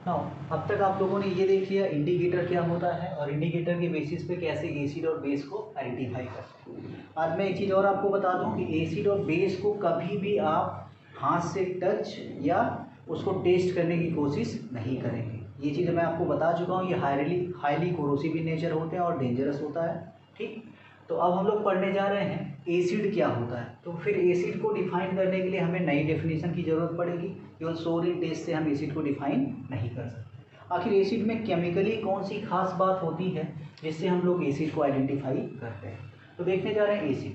Now अब तक आप लोगों ने ये देख लिया इंडिकेटर क्या होता है और इंडिकेटर के बेसिस पे कैसे एसिड और बेस को आइडेंटिफाई करते हैं। आज मैं एक चीज़ और आपको बता दूं कि एसिड और बेस को कभी भी आप हाथ से टच या उसको टेस्ट करने की कोशिश नहीं करेंगे। ये चीज़ मैं आपको बता चुका हूँ, ये हाईली कोरोसिव इन नेचर होते हैं और डेंजरस होता है। ठीक, तो अब हम लोग पढ़ने जा रहे हैं एसिड क्या होता है। तो फिर एसिड को डिफाइन करने के लिए हमें नई डेफिनेशन की ज़रूरत पड़ेगी, केवल सोडियम टेस्ट से हम एसिड को डिफाइन नहीं कर सकते। आखिर एसिड में केमिकली कौन सी खास बात होती है जिससे हम लोग एसिड को आइडेंटिफाई करते हैं। तो देखने जा रहे हैं एसिड।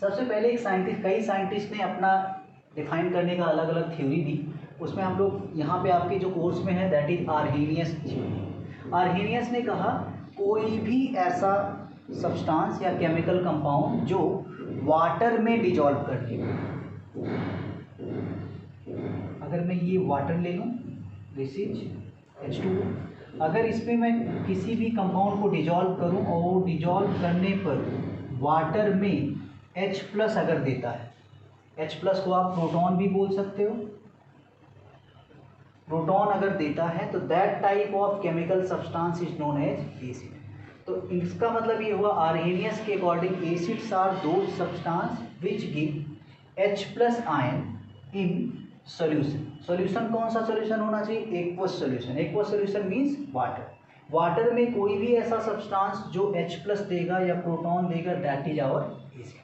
सबसे पहले कई साइंटिस्ट ने अपना डिफाइन करने का अलग अलग थ्योरी दी। उसमें हम लोग यहाँ पे आपके जो कोर्स में है that is Arrhenius theory. Arrhenius ने कहा कोई भी ऐसा सब्सटेंस या केमिकल कंपाउंड जो वाटर में डिजॉल्व कर ले। अगर मैं ये वाटर ले लूँ, दिस इज H2O, अगर इसमें मैं किसी भी कंपाउंड को डिजॉल्व करूँ और डिजॉल्व करने पर वाटर में H+ अगर देता है, H+ को आप प्रोटॉन भी बोल सकते हो, प्रोटॉन अगर देता है तो that type of chemical substance is known as acid. तो इसका मतलब ये हुआ आर्हेनियस के according acids are those substance which give H+ ion in solution. Solution कौन सा सॉल्यूशन होना चाहिए? Aqueous solution. Aqueous solution means water. Water में कोई भी ऐसा सब्सटेंस जो H+ देगा या प्रोटॉन देगा दैट इज आवर एसिड।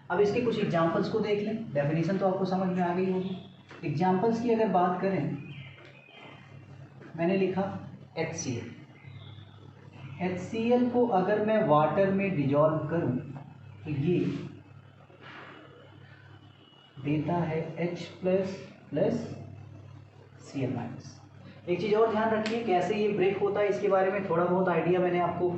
अब इसके कुछ एग्जांपल्स को देख लें। डेफिनेशन तो आपको समझ में आ गई होगी। एग्जांपल्स की अगर बात करें, मैंने लिखा HCl। HCl को अगर मैं वाटर में डिजॉल्व करूं तो ये देता है H+ Cl-। एक चीज़ और ध्यान रखिए कैसे ये ब्रेक होता है, इसके बारे में थोड़ा बहुत आइडिया मैंने आपको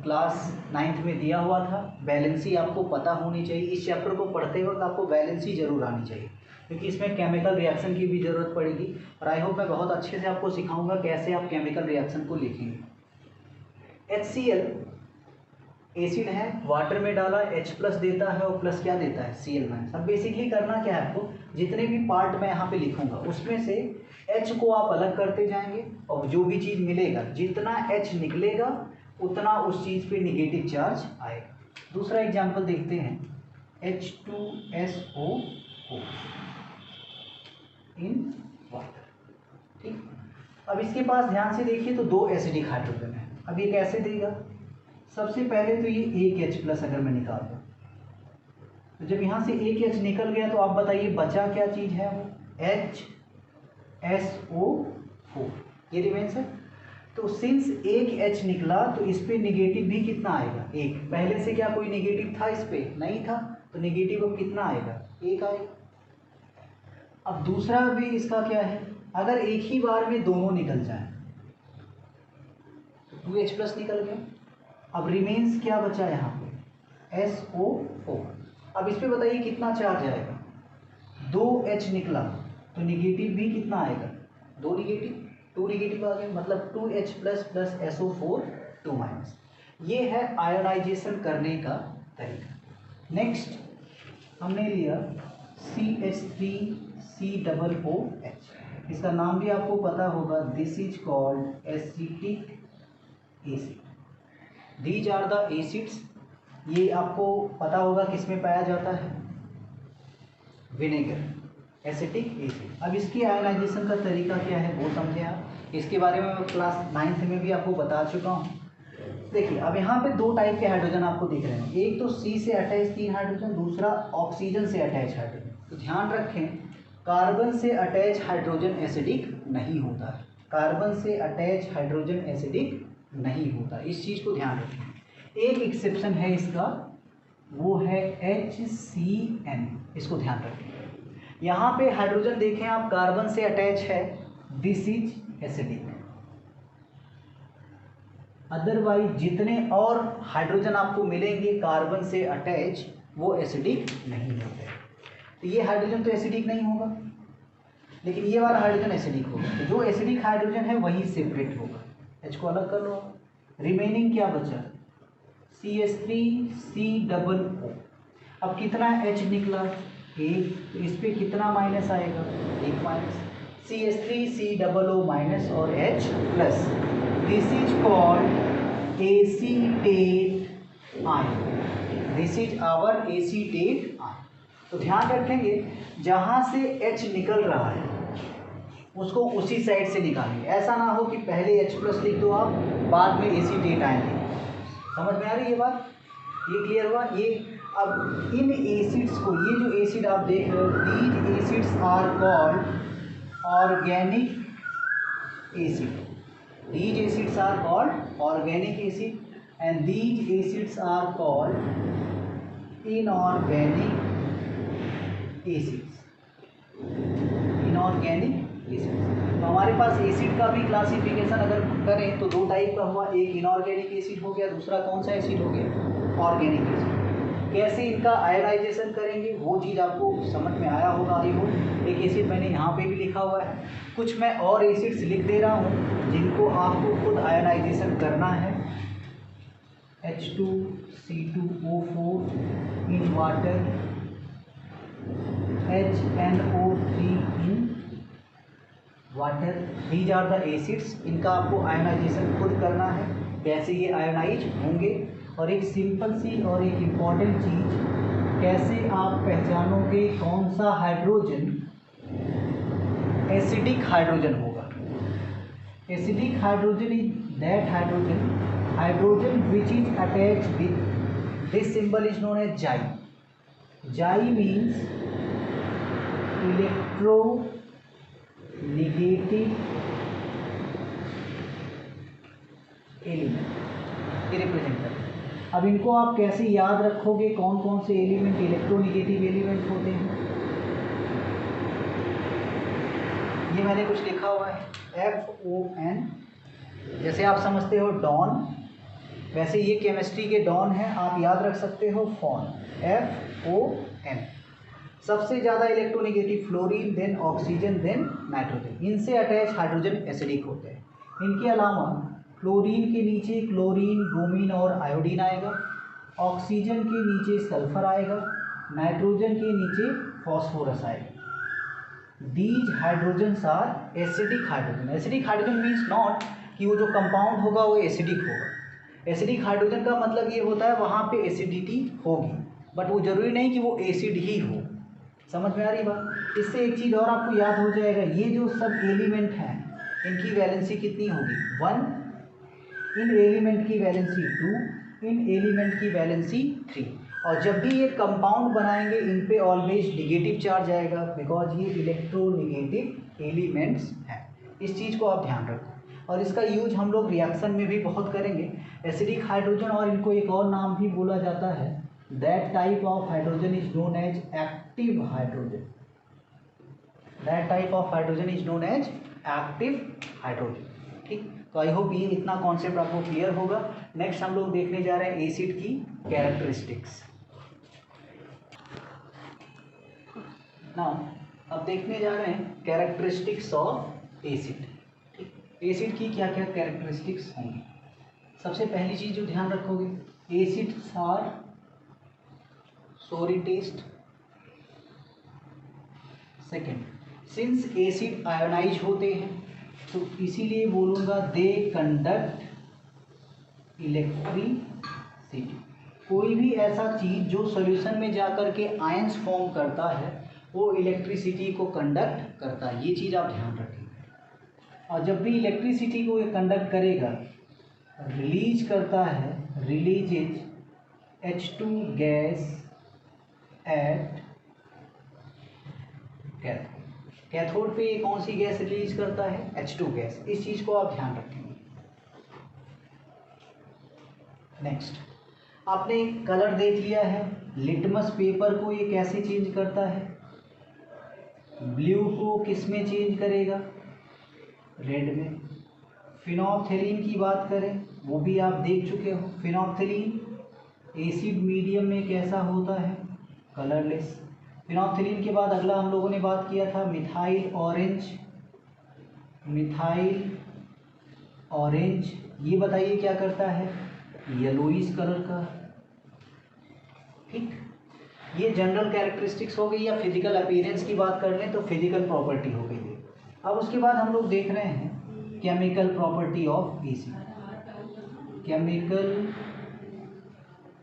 क्लास 9th में दिया हुआ था। बैलेंसी आपको पता होनी चाहिए। इस चैप्टर को पढ़ते वक्त आपको बैलेंसी जरूर आनी चाहिए क्योंकि इसमें केमिकल रिएक्शन की भी ज़रूरत पड़ेगी और आई होप मैं बहुत अच्छे से आपको सिखाऊंगा कैसे आप केमिकल रिएक्शन को लिखेंगे। HCl एसिड है, वाटर में डाला, H+ देता है और प्लस क्या देता है? Cl-। अब बेसिकली करना क्या है आपको, जितने भी पार्ट मैं यहाँ पे लिखूंगा उसमें से H को आप अलग करते जाएंगे और जो भी चीज़ मिलेगा, जितना H निकलेगा उतना उस चीज़ पे निगेटिव चार्ज आएगा। दूसरा एग्जाम्पल देखते हैं, H2SO इन वाटर। ठीक, अब इसके पास ध्यान से देखिए तो दो एसिडिक हाइड्रोजन है। अब ये कैसे देगा? सबसे पहले तो ये एक H+ अगर मैं निकाल दूँ तो जब यहाँ से एक H निकल गया तो आप बताइए बचा क्या चीज़ है? वो HSO4 ये रिमेंस है। तो सिंस एक H निकला तो इस पे निगेटिव भी कितना आएगा? एक। पहले से क्या कोई निगेटिव था इस पे? नहीं था, तो निगेटिव अब कितना आएगा? एक आएगा। अब दूसरा भी इसका क्या है, अगर एक ही बार में दोनों निकल जाए तो 2H+ निकल गया। अब रिमेन्स क्या बचा यहाँ पे? SO4। अब इस पे बताइए कितना चार्ज आएगा? 2H निकला तो निगेटिव भी कितना आएगा? 2 निगेटिव, 2 निगेटिव आ गए, मतलब 2H+ प्लस SO4 2-। ये है आयोनाइजेशन करने का तरीका। नेक्स्ट हमने लिया CH3COOH। इसका नाम भी आपको पता होगा, this is called acetic acid. These are the acids. ये आपको पता होगा किसमें पाया जाता है? Vinegar, acetic acid. अब इसकी आयोनाइजेशन का तरीका क्या है वो समझे आप। इसके बारे में मैं क्लास 9th में भी आपको बता चुका हूँ। देखिए अब यहाँ पे दो टाइप के हाइड्रोजन आपको दिख रहे हैं, एक तो C से अटैच 3 हाइड्रोजन, दूसरा ऑक्सीजन से अटैच हाइड्रोजन। तो ध्यान रखें कार्बन से अटैच हाइड्रोजन एसिडिक नहीं होता है। कार्बन से अटैच हाइड्रोजन एसिडिक नहीं होता, इस चीज़ को ध्यान रखें। एक एक्सेप्शन है इसका, वो है HCN, इसको ध्यान रखें। यहाँ पे हाइड्रोजन देखें आप, कार्बन से अटैच है, दिस इज एसिडिक। अदरवाइज जितने और हाइड्रोजन आपको मिलेंगे कार्बन से अटैच वो एसिडिक नहीं होते। तो ये हाइड्रोजन तो एसिडिक नहीं होगा, लेकिन ये वाला हाइड्रोजन एसिडिक होगा। तो जो एसिडिक हाइड्रोजन है वही सेपरेट होगा। H को अलग कर लो। रिमेनिंग क्या बचा? CH3COO। अब कितना H निकला? 1। तो इस पर कितना माइनस आएगा? 1 माइनस। CH3COO माइनस और H plus, this is called acetate ion, this is our acetate ion. तो ध्यान रखेंगे जहाँ से H निकल रहा है उसको उसी साइड से निकालेंगे, ऐसा ना हो कि पहले H प्लस लिख दो आप, बाद में एसीटेट आयन लिख दो। समझ में आ रही है बात? ये क्लियर हुआ? ये अब इन एसिड्स को, ये जो एसिड आप देख रहे हो, these acids are called organic acid, these acids are called organic acid and these acids are called inorganic acids, inorganic acid. तो हमारे पास एसिड का भी क्लासिफिकेशन अगर करें तो दो टाइप का हुआ, एक इनऑर्गेनिक एसिड हो गया, दूसरा कौन सा एसिड हो गया? Organic acid. कैसे इनका आयनाइजेशन करेंगे वो चीज़ आपको समझ में आया होगा आई होप। एक एसिड मैंने यहाँ पे भी लिखा हुआ है, कुछ मैं और एसिड्स लिख दे रहा हूँ जिनको आपको खुद आयनाइजेशन करना है। H2C2O4 in water, HNO3 in water, these are the acids. इनका आपको आयनाइजेशन खुद करना है, कैसे ये आयनाइज होंगे। और एक सिंपल सी और एक इम्पॉर्टेंट चीज़, कैसे आप पहचानोगे कौन सा हाइड्रोजन एसिडिक हाइड्रोजन होगा। Acidic hydrogen is that hydrogen which is attached with, this symbol is known as जाई। जाई मीन्स इलेक्ट्रोनेगेटिव एलिमेंट, ये रिप्रेजेंट करते हैं। अब इनको आप कैसे याद रखोगे, कौन कौन से एलिमेंट इलेक्ट्रोनेगेटिव एलिमेंट होते हैं? ये मैंने कुछ लिखा हुआ है, FON, जैसे आप समझते हो डॉन, वैसे ये केमिस्ट्री के डॉन हैं, आप याद रख सकते हो फॉन, FON। सबसे ज़्यादा electronegative fluorine, then oxygen, then nitrogen. इनसे अटैच हाइड्रोजन एसिडिक होते हैं। इनके अलावा क्लोरीन के नीचे क्लोरीन, ब्रोमीन और आयोडीन आएगा, ऑक्सीजन के नीचे सल्फर आएगा, नाइट्रोजन के नीचे फॉस्फोरस आएगा। These hydrogens are acidic hydrogen. Acidic hydrogen means not कि वो जो कंपाउंड होगा वो एसिडिक होगा। एसिडिक हाइड्रोजन का मतलब ये होता है वहाँ पे एसिडिटी होगी, बट वो जरूरी नहीं कि वो एसिड ही हो। समझ में आ रही बात? इससे एक चीज़ और आपको याद हो जाएगा, ये जो सब एलिमेंट हैं इनकी वैलेंसी कितनी होगी? 1, इन एलिमेंट की वैलेंसी 2, इन एलिमेंट की वैलेंसी 3। और जब भी ये कंपाउंड बनाएंगे इन पे ऑलवेज निगेटिव चार्ज आएगा, बिकॉज ये इलेक्ट्रोनेगेटिव एलिमेंट्स हैं। इस चीज़ को आप ध्यान रखो, और इसका यूज हम लोग रिएक्शन में भी बहुत करेंगे। एसिडिक हाइड्रोजन, और इनको एक और नाम भी बोला जाता है, that type of hydrogen is known as active hydrogen. That type of hydrogen is known as active hydrogen. ठीक, तो आई होप ये इतना कॉन्सेप्ट आपको क्लियर होगा। नेक्स्ट हम लोग देखने जा रहे हैं एसिड की कैरेक्टरिस्टिक्स। नाउ अब देखने जा रहे हैं कैरेक्टरिस्टिक्स ऑफ एसिड। ठीक, एसिड की क्या क्या कैरेक्टरिस्टिक्स होंगी। सबसे पहली चीज़ जो ध्यान रखोगे, acids are sour taste. Second, since acid ionize होते हैं तो इसीलिए बोलूँगा दे कंडक्ट इलेक्ट्रिसिटी। कोई भी ऐसा चीज़ जो सॉल्यूशन में जाकर के आयंस फॉर्म करता है वो इलेक्ट्रिसिटी को कंडक्ट करता है, ये चीज़ आप ध्यान रखें। और जब भी इलेक्ट्रिसिटी को ये कंडक्ट करेगा, रिलीज करता है, releases H2 gas at cathode. Cathode पे ये कौन सी गैस रिलीज करता है? H2 gas. इस चीज़ को आप ध्यान रखेंगे। नेक्स्ट, आपने कलर देख लिया है, लिटमस पेपर को ये कैसे चेंज करता है? ब्लू को किस में चेंज करेगा? रेड में। फिनोल्फथालीन की बात करें, वो भी आप देख चुके हो। फिनोल्फथालीन एसिड मीडियम में कैसा होता है? कलरलेस। फिनोल्फथालीन के बाद अगला हम लोगों ने बात किया था मिथाइल ऑरेंज। मिथाइल ऑरेंज ये बताइए क्या करता है? येलोइश कलर का। ठीक, ये जनरल कैरेक्टरिस्टिक्स हो गई, या फिजिकल अपीयरेंस की बात कर लें तो फिजिकल प्रॉपर्टी हो गई है। अब उसके बाद हम लोग देख रहे हैं chemical property of acid, chemical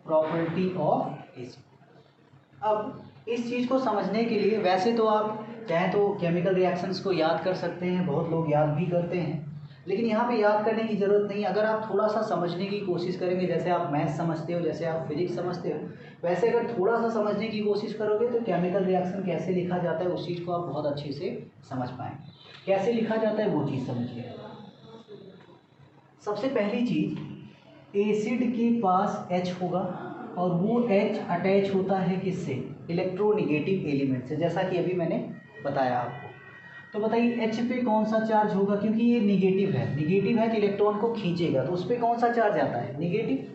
property of acid. अब इस चीज़ को समझने के लिए वैसे तो आप चाहें तो केमिकल रिएक्शंस को याद कर सकते हैं, बहुत लोग याद भी करते हैं, लेकिन यहाँ पे याद करने की ज़रूरत नहीं। अगर आप थोड़ा सा समझने की कोशिश करेंगे, जैसे आप मैथ्स समझते हो, जैसे आप फिजिक्स समझते हो, वैसे अगर थोड़ा सा समझने की कोशिश करोगे तो केमिकल रिएक्शन कैसे लिखा जाता है उस चीज़ को आप बहुत अच्छे से समझ पाएंगे। कैसे लिखा जाता है वो चीज़ समझिए। सबसे पहली चीज़, एसिड के पास H होगा और वो H अटैच होता है किससे? इलेक्ट्रोनेगेटिव एलिमेंट से, जैसा कि अभी मैंने बताया आपको। तो बताइए H पे कौन सा चार्ज होगा? क्योंकि ये निगेटिव है तो इलेक्ट्रॉन को खींचेगा, तो उस पर कौन सा चार्ज आता है? निगेटिव।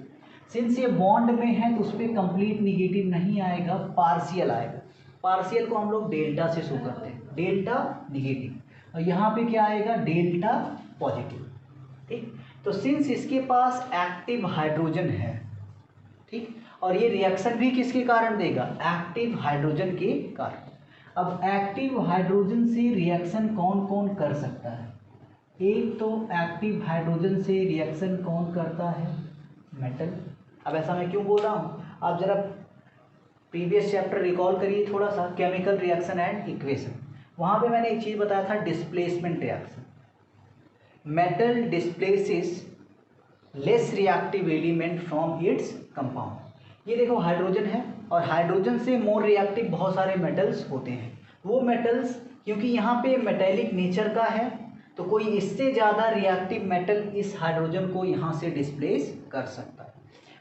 सिंस ये बॉन्ड में है तो उस पर कंप्लीट निगेटिव नहीं आएगा, पार्शियल आएगा। पार्शियल को हम लोग डेल्टा से शो करते हैं, डेल्टा निगेटिव, और यहाँ पे क्या आएगा? Delta positive. ठीक, तो सिंस इसके पास एक्टिव हाइड्रोजन है, ठीक, और ये रिएक्शन भी किसके कारण देगा? एक्टिव हाइड्रोजन के कारण। अब एक्टिव हाइड्रोजन से रिएक्शन कौन कौन कर सकता है? एक तो एक्टिव हाइड्रोजन से रिएक्शन कौन करता है? मेटल। अब ऐसा मैं क्यों बोल रहा हूँ, आप जरा प्रीवियस चैप्टर रिकॉल करिए थोड़ा सा, केमिकल रिएक्शन एंड इक्वेशन। वहाँ पे मैंने एक चीज़ बताया था, displacement reaction. Metal displaces less reactive element from its compound. ये देखो हाइड्रोजन है और हाइड्रोजन से मोर रिएक्टिव बहुत सारे मेटल्स होते हैं। वो मेटल्स क्योंकि यहाँ पे मेटेलिक नेचर का है तो कोई इससे ज़्यादा रिएक्टिव मेटल इस हाइड्रोजन को यहाँ से डिस्प्लेस कर सकता है।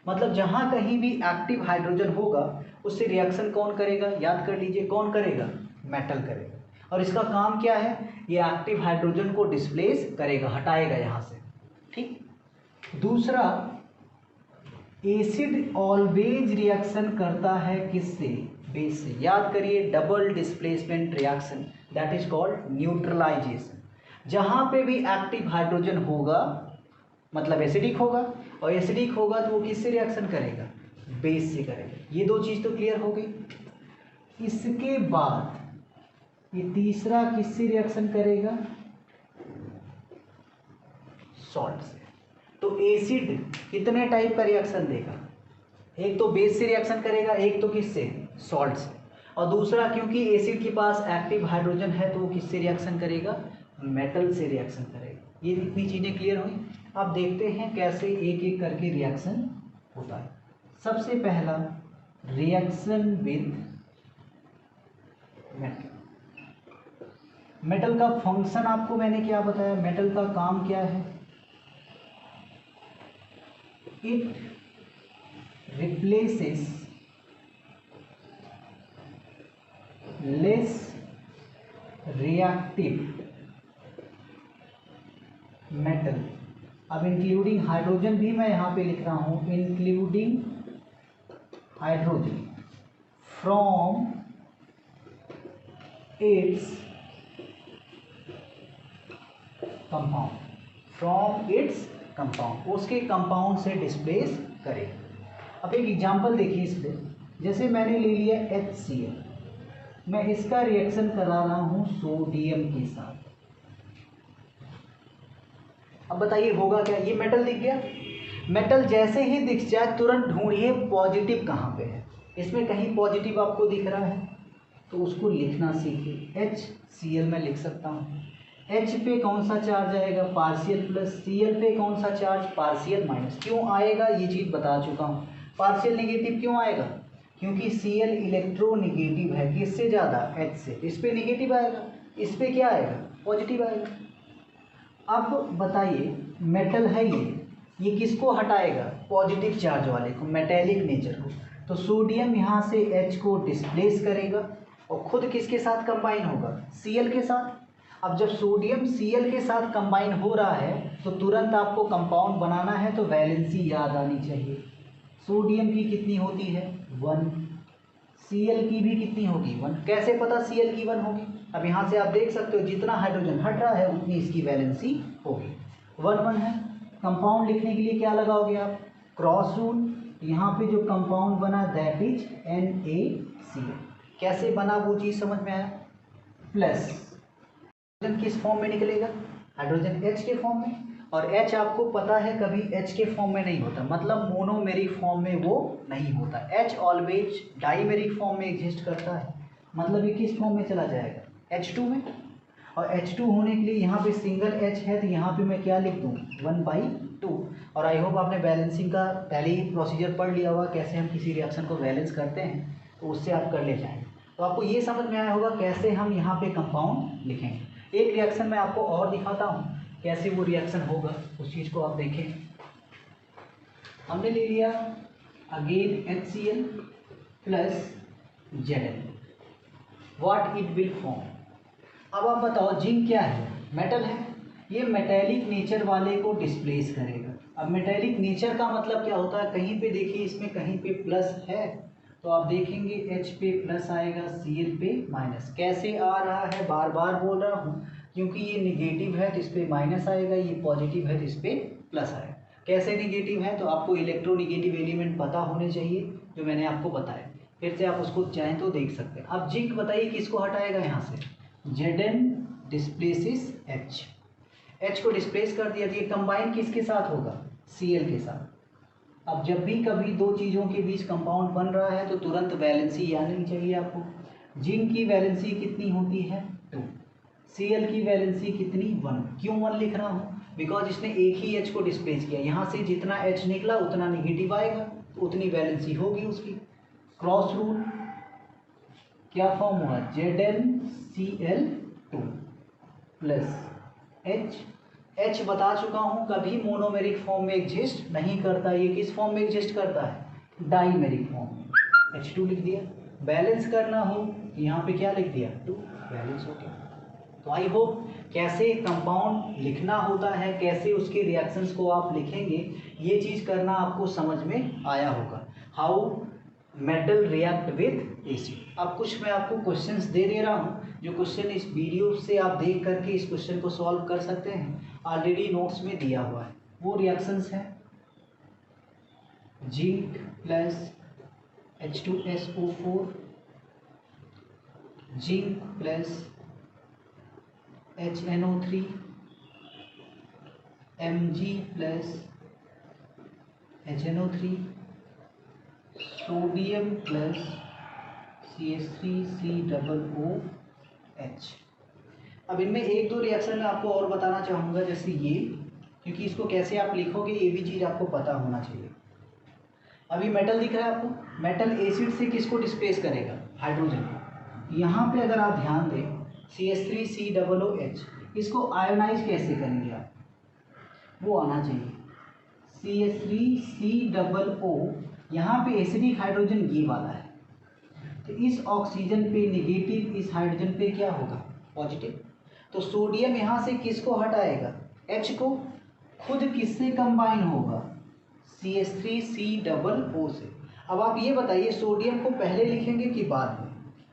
मतलब जहाँ कहीं भी एक्टिव हाइड्रोजन होगा उससे रिएक्शन कौन करेगा? याद कर लीजिए, कौन करेगा? मेटल करेगा। और इसका काम क्या है? ये एक्टिव हाइड्रोजन को डिस्प्लेस करेगा, हटाएगा यहाँ से। ठीक। दूसरा, एसिड ऑलवेज रिएक्शन करता है किससे? बेस से। याद करिए, double displacement reaction, that is called neutralization. जहाँ पे भी एक्टिव हाइड्रोजन होगा मतलब एसिडिक होगा, और एसिडिक होगा तो वो किससे रिएक्शन करेगा? बेस से करेगा। ये दो चीज़ तो क्लियर हो गई। इसके बाद ये तीसरा किससे रिएक्शन करेगा? सॉल्ट से। तो एसिड कितने टाइप का रिएक्शन देगा? एक तो बेस से रिएक्शन करेगा, एक तो किससे? सॉल्ट से। और दूसरा, क्योंकि एसिड के पास एक्टिव हाइड्रोजन है तो वो किससे रिएक्शन करेगा? मेटल से रिएक्शन करेगा। ये इतनी चीज़ें क्लियर हुई। अब देखते हैं कैसे एक एक करके रिएक्शन होता है। सबसे पहला, रिएक्शन विद मेटल। मेटल का फंक्शन आपको मैंने क्या बताया? मेटल का काम क्या है? It replaces less reactive metal. अब इंक्लूडिंग हाइड्रोजन भी मैं यहाँ पे लिख रहा हूँ, including hydrogen from its compound, from its compound, उसके कंपाउंड से डिस्प्लेस करेगा। अब एक एग्जांपल देखिए इस पे, जैसे मैंने ले लिया HCl, मैं इसका रिएक्शन करा रहा हूँ सोडियम के साथ। अब बताइए होगा क्या? ये मेटल दिख गया। मेटल जैसे ही दिख जाए तुरंत ढूंढिए पॉजिटिव कहाँ पे है। इसमें कहीं पॉजिटिव आपको दिख रहा है तो उसको लिखना सीखिए। HCl मैं लिख सकता हूँ। H पे कौन सा चार्ज आएगा? Partial plus. Cl पे कौन सा चार्ज? Partial minus. क्यों आएगा ये चीज़ बता चुका हूँ। पार्शियल नेगेटिव क्यों आएगा? क्योंकि Cl इलेक्ट्रोनेगेटिव है, किससे ज़्यादा? H से। इस पे नेगेटिव आएगा, इस पे क्या आएगा? पॉजिटिव आएगा। अब बताइए, मेटल है ये किसको हटाएगा? पॉजिटिव चार्ज वाले को, मेटेलिक नेचर को। तो सोडियम यहाँ से H को डिस्प्लेस करेगा और खुद किसके साथ कंबाइन होगा? Cl के साथ। अब जब सोडियम Cl के साथ कंबाइन हो रहा है तो तुरंत आपको कंपाउंड बनाना है तो वैलेंसी याद आनी चाहिए। सोडियम की कितनी होती है? 1। Cl की भी कितनी होगी? 1। कैसे पता Cl की 1 होगी? अब यहाँ से आप देख सकते हो जितना हाइड्रोजन हट रहा है उतनी इसकी वैलेंसी होगी। 1 1 है। कंपाउंड लिखने के लिए क्या लगाओगे आप? Cross rule. यहाँ पे जो कंपाउंड बना दैट इज NaCl। कैसे बना वो चीज़ समझ में आया? प्लस किस फॉर्म में निकलेगा, हाइड्रोजन H के फॉर्म में, और H आपको पता है कभी H के फॉर्म में नहीं होता, मतलब मोनोमेरिक फॉर्म में वो नहीं होता। H ऑलवेज डाईमेरिक फॉर्म में एग्जिस्ट करता है, मतलब ये किस फॉर्म में चला जाएगा, H2 में। और H2 होने के लिए यहाँ पे सिंगल H है तो यहाँ पे मैं क्या लिख दूँ 1/2। और आई होप आपने बैलेंसिंग का पहले ही प्रोसीजर पढ़ लिया होगा, कैसे हम किसी रिएक्शन को बैलेंस करते हैं, तो उससे आप कर ले जाएंगे। तो आपको ये समझ में आया होगा कैसे हम यहाँ पे कंपाउंड लिखेंगे। एक रिएक्शन मैं आपको और दिखाता हूँ कैसे वो रिएक्शन होगा, उस चीज़ को आप देखें। हमने ले लिया again HCl plus Zn, what it will form. अब आप बताओ जिंक क्या है, मेटल है, ये मेटेलिक नेचर वाले को डिस्प्लेस करेगा। अब मेटेलिक नेचर का मतलब क्या होता है, कहीं पे देखिए इसमें कहीं पे प्लस है तो आप देखेंगे H पे प्लस आएगा, Cl पे माइनस। कैसे आ रहा है, बार बार बोल रहा हूँ, क्योंकि ये निगेटिव है तो इस पर माइनस आएगा, ये पॉजिटिव है तो इस पर प्लस आएगा। कैसे निगेटिव है, तो आपको इलेक्ट्रोनिगेटिव एलिमेंट पता होने चाहिए जो मैंने आपको बताया, फिर से आप उसको चाहें तो देख सकते हैं। अब जिंक बताइए किसको हटाएगा, यहाँ से Zn डिस्प्लेसिस H, H को डिस्प्लेस कर दिया, तो ये कंबाइन किसके साथ होगा, Cl के साथ। अब जब भी कभी दो चीज़ों के बीच कंपाउंड बन रहा है तो तुरंत वैलेंसी आनी चाहिए आपको। जिंक की वैलेंसी कितनी होती है 2, Cl की वैलेंसी कितनी 1। क्यों 1 लिख रहा हूँ, बिकॉज इसने एक ही H को डिस्प्लेस किया, यहाँ से जितना H निकला उतना निगेटिव आएगा तो उतनी वैलेंसी होगी उसकी। क्रॉस रूल क्या फॉर्म हुआ, ZnCl2 प्लस H बता चुका हूँ कभी मोनोमेरिक फॉर्म में एग्जिस्ट नहीं करता, ये किस फॉर्म में एग्जिस्ट करता है, डाईमेरिक फॉर्म में। H2 लिख दिया, बैलेंस करना हो यहाँ पे क्या लिख दिया 2, बैलेंस हो गया। तो आई होप कैसे कंपाउंड लिखना होता है, कैसे उसके रिएक्शंस को आप लिखेंगे, ये चीज़ करना आपको समझ में आया होगा। How metal react with acid. अब कुछ मैं आपको क्वेश्चंस दे रहा हूँ, जो क्वेश्चन इस वीडियो से आप देख करके इस क्वेश्चन को सॉल्व कर सकते हैं, ऑलरेडी नोट्स में दिया हुआ है। वो रिएक्शंस हैं zinc plus H2SO4, zinc plus HNO3, Mg plus HNO3, sodium plus CH3COOH। अब इनमें एक दो रिएक्शन मैं आपको और बताना चाहूँगा, जैसे ये, क्योंकि इसको कैसे आप लिखोगे ये भी चीज़ आपको पता होना चाहिए। अभी मेटल दिख रहा है आपको, मेटल एसिड से किसको डिस्प्लेस करेगा, हाइड्रोजन। यहाँ पे अगर आप ध्यान दें CH3COOH, इसको आयोनाइज कैसे करेंगे आप, वो आना चाहिए। CH3COO, यहाँ पे एसिडिक हाइड्रोजन ये वाला है, तो इस ऑक्सीजन पे निगेटिव, इस हाइड्रोजन पे क्या होगा पॉजिटिव। तो सोडियम यहाँ से किसको हटाएगा, H को, खुद किससे कंबाइन होगा, CH3COO से। अब आप ये बताइए सोडियम को पहले लिखेंगे कि बाद में।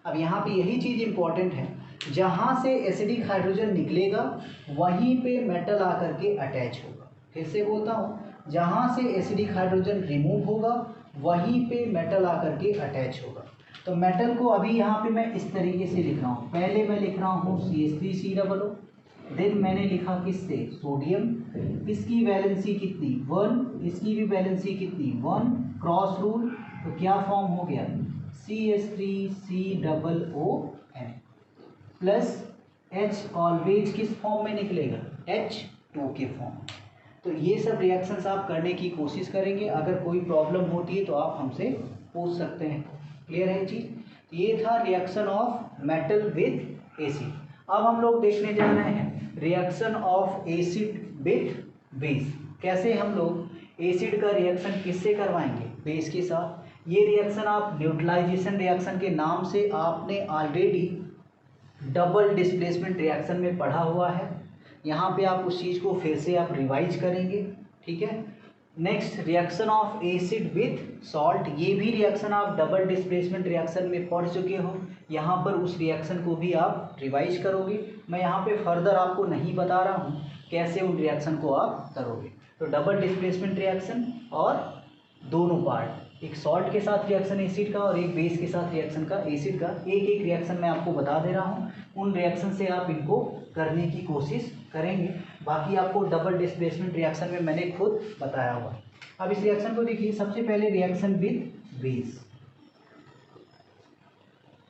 अब यहाँ पे यही चीज़ इंपॉर्टेंट है, जहाँ से एसिडिक हाइड्रोजन निकलेगा वहीं पे मेटल आकर के अटैच होगा। फिर से बोलता हूँ, जहाँ से एसिडिक हाइड्रोजन रिमूव होगा वहीं पे मेटल आकर के अटैच होगा। तो मेटल को अभी यहाँ पे मैं इस तरीके से लिख रहा हूँ, पहले मैं लिख रहा हूँ CH3COO, देन मैंने लिखा किससे, सोडियम, इसकी वैलेंसी कितनी 1, इसकी भी वैलेंसी कितनी 1, क्रॉस रूल, तो क्या फॉर्म हो गया CH3COON प्लस H ऑलवेज किस फॉर्म में निकलेगा, H2 के फॉर्म। तो ये सब रिएक्शंस आप करने की कोशिश करेंगे, अगर कोई प्रॉब्लम होती है तो आप हमसे पूछ सकते हैं। क्लियर है चीज़। ये था reaction of metal with acid. अब हम लोग देखने जा रहे हैं reaction of acid with base. कैसे हम लोग एसिड का रिएक्शन किससे करवाएंगे, बेस के साथ। ये रिएक्शन आप न्यूट्रलाइजेशन रिएक्शन के नाम से आपने ऑलरेडी डबल डिस्प्लेसमेंट रिएक्शन में पढ़ा हुआ है। यहाँ पे आप उस चीज़ को फिर से आप रिवाइज करेंगे, ठीक है। Next reaction of acid with salt, ये भी रिएक्शन आप डबल डिस्प्लेसमेंट रिएक्शन में पढ़ चुके हो, यहाँ पर उस रिएक्शन को भी आप रिवाइज करोगे। मैं यहाँ पे फर्दर आपको नहीं बता रहा हूँ कैसे उन रिएक्शन को आप करोगे। तो डबल डिस्प्लेसमेंट रिएक्शन और दोनों पार्ट, एक सॉल्ट के साथ रिएक्शन एसिड का और एक बेस के साथ रिएक्शन का एसिड का, एक एक रिएक्शन मैं आपको बता दे रहा हूँ, उन रिएक्शन से आप इनको करने की कोशिश करेंगे। बाकी आपको डबल डिस्प्लेसमेंट रिएक्शन में मैंने खुद बताया हुआ। अब इस रिएक्शन को देखिए, सबसे पहले reaction with base,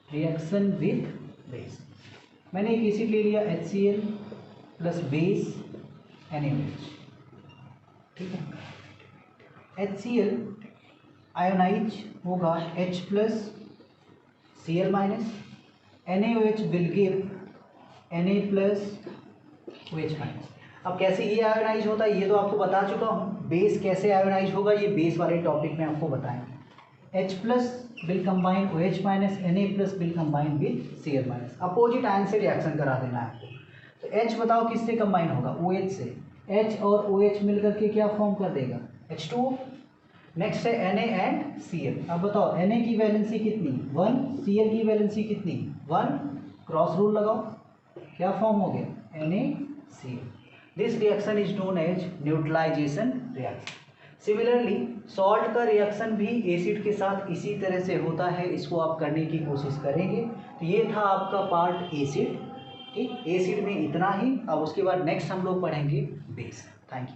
reaction with base. मैंने एक एसिड ले लिया HCl प्लस बेस NaOH, ठीक है। HCl आयोनाइज होगा H plus Cl minus, NaOH will give Na plus OH minus. अब कैसे ये आयोनाइज होता है ये तो आपको बता चुका हूँ, बेस कैसे आयोनाइज होगा ये बेस वाले टॉपिक में आपको बताएंगे। H plus will combine OH minus, Na plus will combine with Cl minus. Opposite ion से रिएक्शन करा देना है आपको। तो H बताओ किससे कंबाइन होगा, OH से। H और OH मिलकर के क्या फॉर्म कर देगा, H2O। नेक्स्ट है Na एंड Cl। अब बताओ Na की वैलेंसी कितनी 1, Cl की वैलेंसी कितनी 1, क्रॉस रूल लगाओ, क्या फॉर्म हो गया NaCl। This reaction is known as neutralization reaction. Similarly salt का रिएक्शन भी एसिड के साथ इसी तरह से होता है, इसको आप करने की कोशिश करेंगे। तो ये था आपका पार्ट एसिड, ठीक। एसिड में इतना ही। अब उसके बाद नेक्स्ट हम लोग पढ़ेंगे बेस। Thank you.